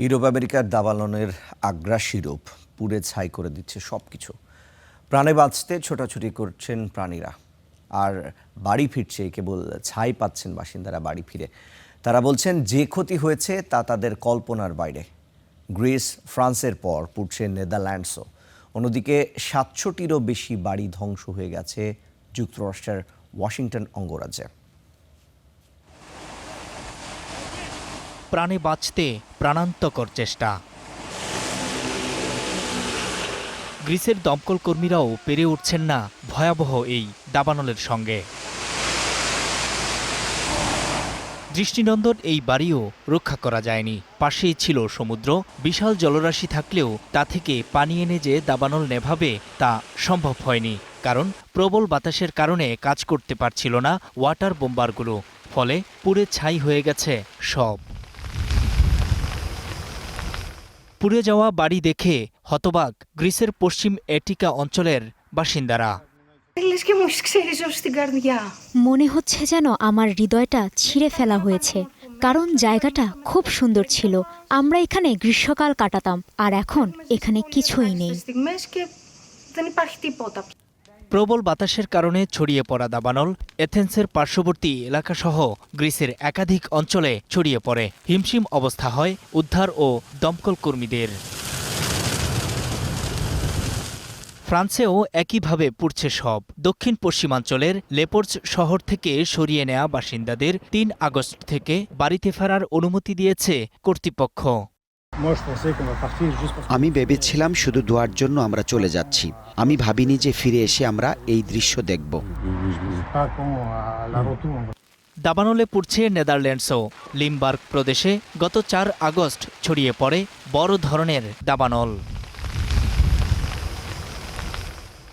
Europe আমেরিকার দাবানলের আগ্রাসী রূপ পুড়ে ছাই করে দিচ্ছে সবকিছু। প্রাণে বাঁচতে ছোটাছুটি করছেন প্রাণীরা, আর বাড়ি ফিরছে কেবল ছাই পাচ্ছেন বাসিন্দারা বাড়ি ফিরে। তারা বলছেন যে ক্ষতি হয়েছে তা তাদের কল্পনার বাইরে। গ্রিস, ফ্রান্সের পর পুড়ছে নেদারল্যান্ডসও। অন্যদিকে ৭০০টিরও বেশি বাড়ি ধ্বংস হয়ে গেছে যুক্তরাষ্ট্রের ওয়াশিংটন অঙ্গরাজ্যে। প্রাণে বাঁচতে প্রাণান্তকর চেষ্টা। গ্রিসের দমকল কর্মীরাও পেরে উঠছেন না ভয়াবহ এই দাবানলের সঙ্গে। দৃষ্টিনন্দন এই বাড়িও রক্ষা করা যায়নি। পাশেই ছিল সমুদ্র। বিশাল জলরাশি থাকলেও তা থেকে পানি এনে যে দাবানল নেভাবে তা সম্ভব হয়নি, কারণ প্রবল বাতাসের কারণে কাজ করতে পারছিল না ওয়াটার বোম্বারগুলো। ফলে পুড়ে ছাই হয়ে গেছে সব। পুড়ে যাওয়া বাড়ি দেখে হতবাক গ্রিসের পশ্চিম এটিকা অঞ্চলের বাসিন্দারা। মনে হচ্ছে যেন আমার হৃদয়টা ছিঁড়ে ফেলা হয়েছে, কারণ জায়গাটা খুব সুন্দর ছিল। আমরা এখানে গ্রীষ্মকাল কাটাতাম, আর এখন এখানে কিছুই নেই। প্রবল বাতাসের কারণে ছড়িয়ে পড়া দাবানল এথেন্সের পার্শ্ববর্তী এলাকাসহ গ্রিসের একাধিক অঞ্চলে ছড়িয়ে পড়ে। হিমশিম অবস্থা হয় উদ্ধার ও দমকল কর্মীদের। ফ্রান্সেও একইভাবে পুড়ছে সব। দক্ষিণ পশ্চিমাঞ্চলের লেপোর্জ শহর থেকে সরিয়ে নেওয়া বাসিন্দাদের ৩ আগস্ট থেকে বাড়িতে ফেরার অনুমতি দিয়েছে কর্তৃপক্ষ। আমি ভেবেছিলাম শুধু দোয়ার জন্য আমরা চলে যাচ্ছি। আমি ভাবিনি যে ফিরে এসে আমরা এই দৃশ্য দেখব। দাবানলে পুড়ছে নেদারল্যান্ডসও। লিমবার্গ প্রদেশে গত ৪ আগস্ট ছড়িয়ে পড়ে বড় ধরনের দাবানল।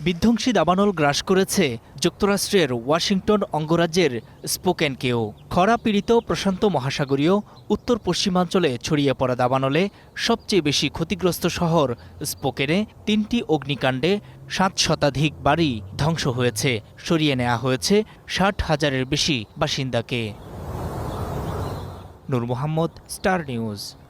বিধ্বংসী দাবানল গ্রাস করেছে যুক্তরাষ্ট্রের ওয়াশিংটন অঙ্গরাজ্যের স্পোকেনকেও। খরা পীড়িত প্রশান্ত মহাসাগরীয় উত্তর পশ্চিমাঞ্চলে ছড়িয়ে পড়া দাবানলে সবচেয়ে বেশি ক্ষতিগ্রস্ত শহর স্পোকেনে ৩টি অগ্নিকাণ্ডে ৭ শতাধিক বাড়ি ধ্বংস হয়েছে। সরিয়ে নেওয়া হয়েছে ৬০,০০০-এর বেশি বাসিন্দাকে। নূর মোহাম্মদ, স্টার নিউজ।